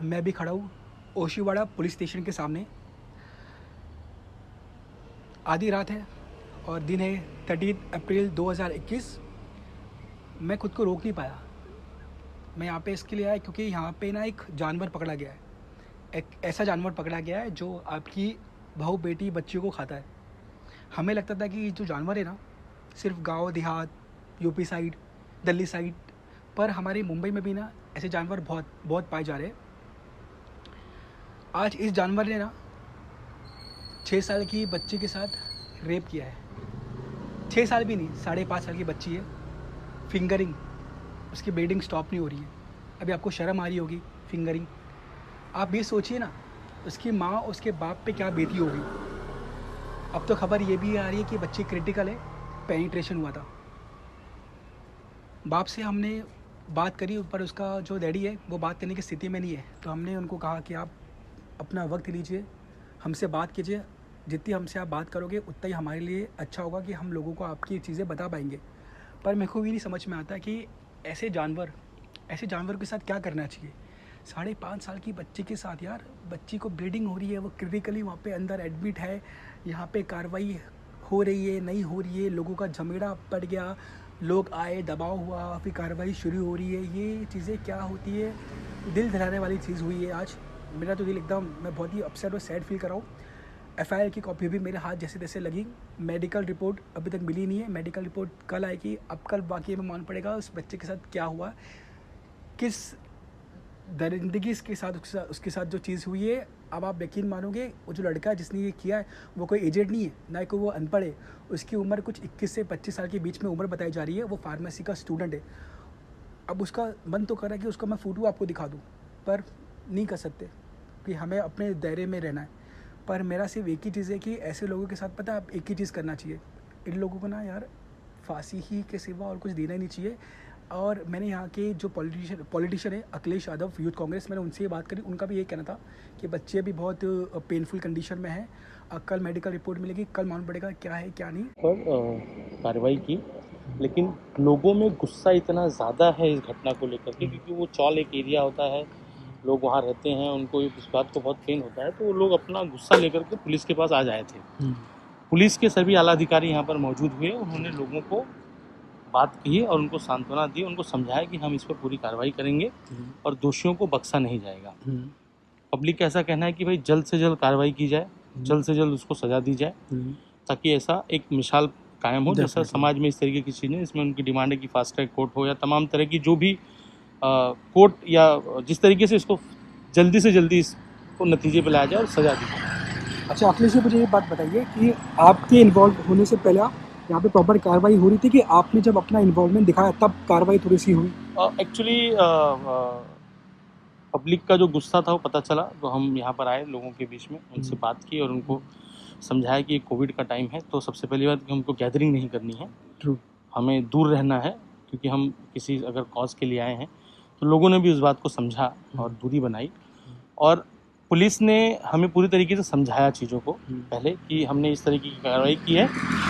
मैं भी खड़ा हूँ ओशीवाड़ा पुलिस स्टेशन के सामने। आधी रात है और दिन है 30 अप्रैल 2021। मैं खुद को रोक नहीं पाया। मैं यहाँ पे इसके लिए आया क्योंकि यहाँ पे ना एक जानवर पकड़ा गया है। एक ऐसा जानवर पकड़ा गया है जो आपकी बहू बेटी बच्चियों को खाता है। हमें लगता था कि जो जानवर है ना सिर्फ गांव देहात, यूपी साइड, दिल्ली साइड, पर हमारे मुंबई में भी ना ऐसे जानवर बहुत बहुत पाए जा रहे हैं। आज इस जानवर ने ना 6 साल की बच्ची के साथ रेप किया है। 6 साल भी नहीं, 5.5 साल की बच्ची है। फिंगरिंग, उसकी ब्लीडिंग स्टॉप नहीं हो रही है। अभी आपको शर्म आ रही होगी फिंगरिंग। आप ये सोचिए ना उसकी माँ उसके बाप पे क्या बीती होगी। अब तो खबर ये भी आ रही है कि बच्ची क्रिटिकल है, पेनिट्रेशन हुआ था। बाप से हमने बात करी पर उसका जो डैडी है वो बात करने की स्थिति में नहीं है। तो हमने उनको कहा कि आप अपना वक्त लीजिए, हमसे बात कीजिए। जितनी हमसे आप बात करोगे उतना ही हमारे लिए अच्छा होगा कि हम लोगों को आपकी चीज़ें बता पाएंगे। पर मेरे को भी नहीं समझ में आता कि ऐसे जानवर के साथ क्या करना चाहिए। 5.5 साल की बच्ची के साथ यार, बच्ची को ब्लीडिंग हो रही है, वो क्रिटिकली वहाँ पे अंदर एडमिट है। यहाँ पे कार्रवाई हो रही है, नहीं हो रही है, लोगों का झमेड़ा पड़ गया, लोग आए, दबाव हुआ, फिर कार्रवाई शुरू हो रही है। ये चीज़ें क्या होती है, दिल दहलाने वाली चीज़ हुई है आज। मेरा तो दिल एकदम, मैं बहुत ही अपसेट और सैड फील कर रहा हूँ। एफआईआर की कॉपी भी मेरे हाथ जैसे तैसे लगी। मेडिकल रिपोर्ट अभी तक मिली नहीं है। मेडिकल रिपोर्ट कल आएगी। अब कल बाकी में मालूम पड़ेगा उस बच्चे के साथ क्या हुआ, किस दरिंदगी के साथ उसके साथ जो चीज़ हुई है। अब आप यकीन मानोगे, वो जो लड़का है जिसने ये किया है वो कोई एजेड नहीं है, ना कोई वो अनपढ़ है। उसकी उम्र कुछ 21 से 25 साल के बीच में उम्र बताई जा रही है। वो फार्मेसी का स्टूडेंट है। अब उसका मन तो कर रहा है कि उसका मैं फ़ोटो आपको दिखा दूँ, पर नहीं कर सकते कि हमें अपने दायरे में रहना है। पर मेरा सिर्फ एक ही चीज़ है कि ऐसे लोगों के साथ पता है आप एक ही चीज़ करना चाहिए, इन लोगों को ना यार फांसी ही के सिवा और कुछ देना ही नहीं चाहिए। और मैंने यहाँ के जो पॉलिटिशियन है अखिलेश यादव, यूथ कांग्रेस, मैंने उनसे ये बात करी। उनका भी ये कहना था कि बच्चे भी बहुत पेनफुल कंडीशन में हैं। कल मेडिकल रिपोर्ट मिलेगी, कल मालूम पड़ेगा क्या है क्या नहीं। पर कार्रवाई की, लेकिन लोगों में गुस्सा इतना ज़्यादा है इस घटना को लेकर के, क्योंकि वो चौल एक एरिया होता है, लोग वहाँ रहते हैं, उनको इस बात को बहुत पेन होता है, तो वो लोग अपना गुस्सा लेकर के पुलिस के पास आ जाए थे। पुलिस के सभी आला अधिकारी यहाँ पर मौजूद हुए। उन्होंने लोगों को बात कही और उनको सांत्वना दी, उनको समझाया कि हम इस पर पूरी कार्रवाई करेंगे और दोषियों को बख्शा नहीं जाएगा। पब्लिक का ऐसा कहना है कि भाई जल्द से जल्द कार्रवाई की जाए, जल्द से जल्द उसको सजा दी जाए, ताकि ऐसा एक मिसाल कायम हो। जैसा समाज में इस तरीके की चीज़ें, इसमें उनकी डिमांड है कि फास्ट ट्रैक कोर्ट हो या तमाम तरह की जो भी कोर्ट या जिस तरीके से इसको जल्दी से जल्दी इसको नतीजे पर लाया जाए और सजा दी जाए। अच्छा अखिलेश जी, मुझे ये बात बताइए कि आपके इन्वॉल्व होने से पहले यहाँ पे प्रॉपर कार्रवाई हो रही थी कि आपने जब अपना इन्वॉल्वमेंट दिखाया तब कार्रवाई थोड़ी सी हुई? एक्चुअली पब्लिक का जो गुस्सा था वो पता चला, तो हम यहाँ पर आए, लोगों के बीच में उनसे बात की और उनको समझाया कि कोविड का टाइम है, तो सबसे पहली बात कि हमको गैदरिंग नहीं करनी है, हमें दूर रहना है, क्योंकि हम किसी अगर कॉज के लिए आए हैं। तो लोगों ने भी उस बात को समझा और दूरी बनाई। और पुलिस ने हमें पूरी तरीके से समझाया चीज़ों को पहले कि हमने इस तरीके की कार्रवाई की है।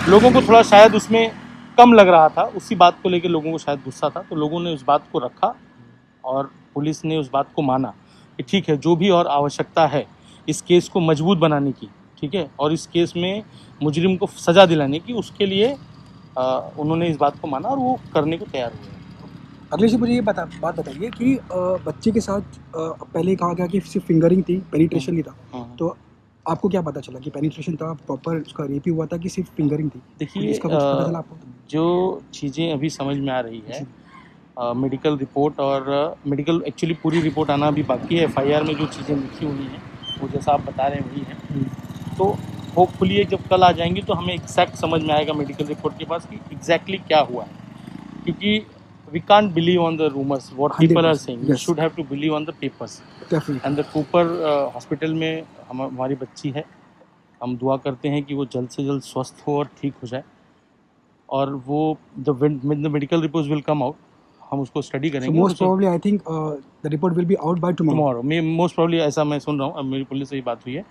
लोगों को थोड़ा शायद उसमें कम लग रहा था, उसी बात को लेकर लोगों को शायद गुस्सा था, तो लोगों ने उस बात को रखा और पुलिस ने उस बात को माना कि ठीक है, जो भी और आवश्यकता है इस केस को मजबूत बनाने की, ठीक है, और इस केस में मुजरिम को सज़ा दिलाने की, उसके लिए उन्होंने इस बात को माना और वो करने को तैयार हुए। अखिलेश जी, मुझे ये बात बताइए कि बच्चे के साथ पहले कहा गया कि सिर्फ फिंगरिंग थी, पेनिट्रेशन नहीं था। तो आपको क्या पता चला कि पेनिट्रेशन था, प्रॉपर उसका रेप ही हुआ था कि सिर्फ फिंगरिंग थी? देखिए, इसका कुछ पता चला आपको? जो चीज़ें अभी समझ में आ रही है, मेडिकल रिपोर्ट और मेडिकल एक्चुअली पूरी रिपोर्ट आना अभी बाकी है। एफआईआर में जो चीज़ें लिखी हुई हैं वो जैसा आप बता रहे हैं वही है। तो होपफुली जब कल आ जाएंगी तो हमें एग्जैक्ट समझ में आएगा मेडिकल रिपोर्ट के पास कि एग्जैक्टली क्या हुआ है, क्योंकि we can't believe on the rumors what people are saying. We should have to believe on the papers. And the Cooper hospital में हमारी बच्ची है। हम दुआ करते हैं कि वो जल्द से जल्द स्वस्थ हो और ठीक हो जाए, और वो the medical reports will come out, हम उसको स्टडी करेंगे। So most probably I think the report will be out by tomorrow. Most probably ऐसा मैं सुन रहा हूँ। अब मेरी पुलिस से ही बात हुई है,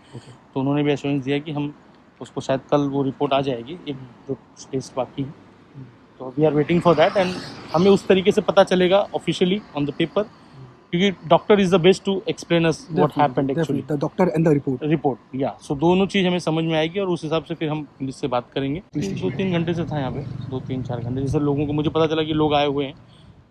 तो उन्होंने भी एश्योरेंस दिया कि हम उसको शायद कल वो रिपोर्ट आ जाएगी, एक जो टेस्ट बाकी है, तो we are waiting for that. And हमें उस तरीके से पता चलेगा ऑफिशियली ऑन द पेपर क्योंकि doctor is the best to explain us what happened actually, the doctor and the report या सो दोनों चीज़ हमें समझ में आएगी और उस हिसाब से फिर हम पुलिस से बात करेंगे। 2-3 घंटे से था यहाँ पे, 2-3-4 घंटे, जैसे लोगों को मुझे पता चला कि लोग आए हुए हैं,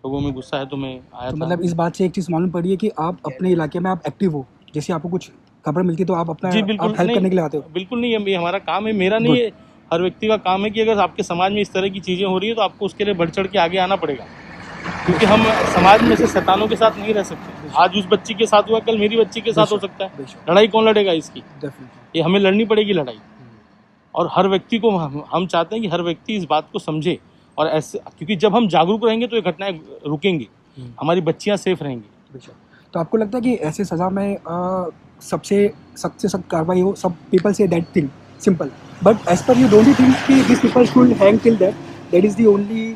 लोगों में गुस्सा है तो मैं आया तो था। मतलब इस बात से एक चीज़ मालूम पड़ी है कि आप अपने इलाके में आप एक्टिव हो, जैसे आपको कुछ खबर मिलती है तो आप अपना जी बिल्कुल आप हेल्प नहीं, करने के लिए आते हो। बिल्कुल नहीं, ये हमारा काम है, मेरा नहीं है, हर व्यक्ति का काम है कि अगर आपके समाज में इस तरह की चीज़ें हो रही है तो आपको उसके लिए बढ़ चढ़ के आगे आना पड़ेगा, क्योंकि हम समाज में से शैतानों के साथ नहीं रह सकते। आज उस बच्ची के साथ हुआ, कल मेरी बच्ची के साथ हो सकता है, लड़ाई कौन लड़ेगा इसकी? ये हमें लड़नी पड़ेगी लड़ाई। और हर व्यक्ति को हम चाहते हैं कि हर व्यक्ति इस बात को समझे, और ऐसे, क्योंकि जब हम जागरूक रहेंगे तो ये घटनाएं रुकेंगी, हमारी बच्चियां सेफ रहेंगी। तो आपको लगता है कि ऐसे सज़ा में सबसे सख्त से सख्त कार्रवाई हो? सब पीपल से that thing simple, but as per you don't you think कि this people should hang till that is the only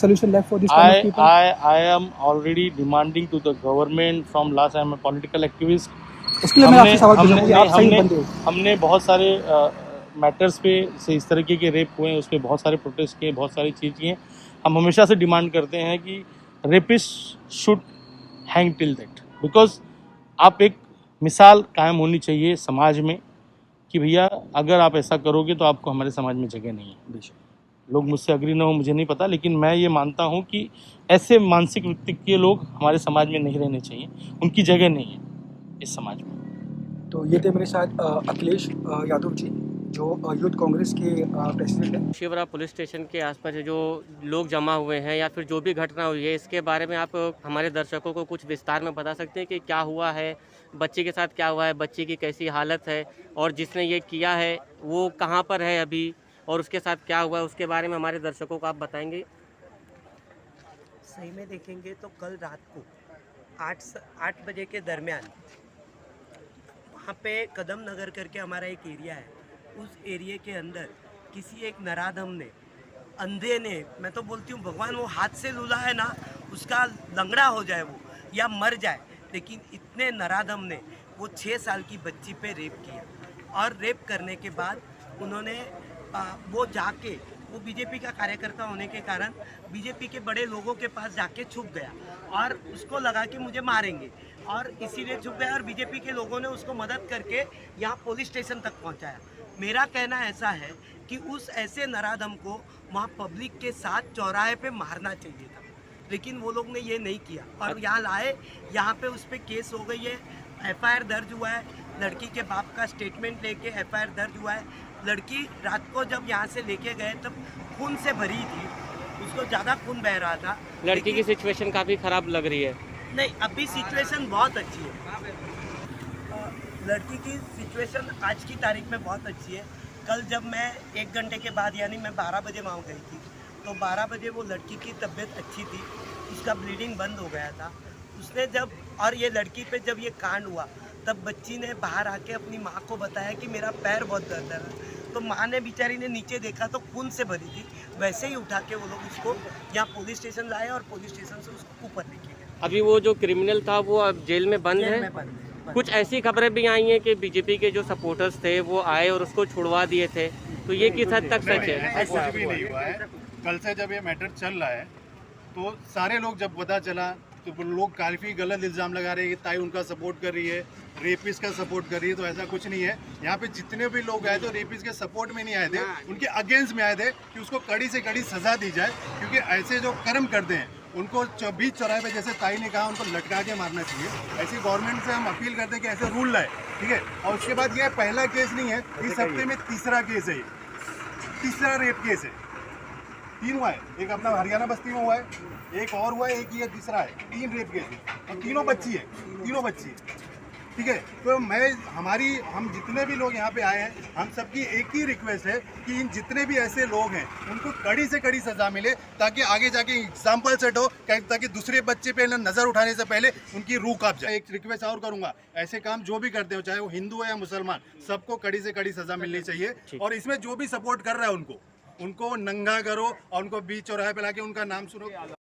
solution left for this kind of people? I am already demanding to the government from last I am a political activist. इसके लिए मैं आपसे सवाल पूछूंगा कि आप सही बंदे हो। हमने बहुत सारे मैटर्स पे से इस तरीके के रेप हुए हैं, उस पर बहुत सारे प्रोटेस्ट किए, बहुत सारी चीज़ किए। हम हमेशा से डिमांड करते हैं कि rapist should hang till that, because आप एक मिसाल कायम होनी चाहिए समाज में कि भैया अगर आप ऐसा करोगे तो आपको हमारे समाज में जगह नहीं है। लोग मुझसे अग्री ना हो मुझे नहीं पता, लेकिन मैं ये मानता हूँ कि ऐसे मानसिक वृत्ति के लोग हमारे समाज में नहीं रहने चाहिए, उनकी जगह नहीं है इस समाज में। तो ये थे मेरे साथ अखिलेश यादव जी, जो यूथ कांग्रेस के प्रेसिडेंट हैं। शिवरा पुलिस स्टेशन के आसपास जो लोग जमा हुए हैं या फिर जो भी घटना हुई है, इसके बारे में आप हमारे दर्शकों को कुछ विस्तार में बता सकते हैं कि क्या हुआ है, बच्ची के साथ क्या हुआ है, बच्ची की कैसी हालत है, और जिसने ये किया है वो कहाँ पर है अभी, और उसके साथ क्या हुआ है, उसके बारे में हमारे दर्शकों को आप बताएंगे? सही में देखेंगे तो कल रात को 8 बजे के दरमियान वहाँ पे कदम नगर करके हमारा एक एरिया है, उस एरिया के अंदर किसी एक नराधम ने, अंधे ने, मैं तो बोलती हूँ भगवान वो हाथ से लूला है ना, उसका लंगड़ा हो जाए वो या मर जाए, लेकिन इतने नराधम ने वो 6 साल की बच्ची पे रेप किया, और रेप करने के बाद उन्होंने वो जाके, वो बीजेपी का कार्यकर्ता होने के कारण बीजेपी के बड़े लोगों के पास जाके छुप गया और उसको लगा कि मुझे मारेंगे, और इसीलिए छुप गया, और बीजेपी के लोगों ने उसको मदद करके यहाँ पुलिस स्टेशन तक पहुँचाया। मेरा कहना ऐसा है कि उस ऐसे नराधम को वहाँ पब्लिक के साथ चौराहे पे मारना चाहिए था, लेकिन वो लोग ने ये नहीं किया, और यहाँ लाए, यहाँ पे उस पर केस हो गई है, FIR दर्ज हुआ है, लड़की के बाप का स्टेटमेंट लेके FIR दर्ज हुआ है। लड़की रात को जब यहाँ से लेके गए तब खून से भरी थी, उसको ज़्यादा खून बह रहा था। लड़की की सिचुएशन काफ़ी ख़राब लग रही है। नहीं, अभी सिचुएशन बहुत अच्छी है, लड़की की सिचुएशन आज की तारीख में बहुत अच्छी है। कल जब मैं 1 घंटे के बाद, यानी मैं 12 बजे वहाँ गई थी, तो 12 बजे वो लड़की की तबीयत अच्छी थी, उसका ब्लीडिंग बंद हो गया था। उसने जब, और ये लड़की पे जब ये कांड हुआ तब बच्ची ने बाहर आके अपनी माँ को बताया कि मेरा पैर बहुत दर्द है, तो माँ ने बेचारी ने नीचे देखा तो खून से भरी थी, वैसे ही उठा के वो लोग उसको यहाँ पुलिस स्टेशन लाए और पुलिस स्टेशन से उसको ऊपर लेके गए। अभी वो जो क्रिमिनल था वो अब जेल में बंद है। कुछ ऐसी खबरें भी आई हैं कि बीजेपी के जो सपोर्टर्स थे वो आए और उसको छुड़वा दिए थे, तो ये किस हद तक सच है? ऐसा भी नहीं हुआ है। कल से जब ये मैटर चल रहा है तो सारे लोग जब पता चला तो लोग काफ़ी गलत इल्ज़ाम लगा रहे हैं कि ताई उनका सपोर्ट कर रही है, रेपिस्ट का सपोर्ट कर रही है, तो ऐसा कुछ नहीं है। यहाँ पे जितने भी लोग आए थे रेपिस्ट के सपोर्ट में नहीं आए थे, उनके अगेंस्ट में आए थे कि उसको कड़ी से कड़ी सज़ा दी जाए, क्योंकि ऐसे जो कर्म करते हैं उनको 24 चौराहे पे, जैसे ताई ने कहा, उनको लटका के मारना चाहिए। ऐसी गवर्नमेंट से हम अपील करते हैं कि ऐसे रूल लाए, ठीक है। और उसके बाद ये पहला केस नहीं है, इस हफ्ते में तीसरा केस है, तीसरा रेप केस है। 3 हुआ है, एक अपना हरियाणा बस्ती में हुआ है, एक और हुआ है, एक ये तीसरा है। 3 रेप केस है और तीनों बच्ची है, ठीक है। तो हम जितने भी लोग यहाँ पे आए हैं, हम सबकी एक ही रिक्वेस्ट है कि इन जितने भी ऐसे लोग हैं उनको कड़ी से कड़ी सजा मिले, ताकि आगे जाके एग्जाम्पल सेट हो, ताकि दूसरे बच्चे पे नजर उठाने से पहले उनकी रूह कांप जाए। एक रिक्वेस्ट और करूंगा, ऐसे काम जो भी करते हो, चाहे वो हिंदू है या मुसलमान, सबको कड़ी से कड़ी सजा मिलनी चाहिए। और इसमें जो भी सपोर्ट कर रहा है उनको नंगा करो और उनको बीच चौराहे पे लाके उनका नाम सुनो।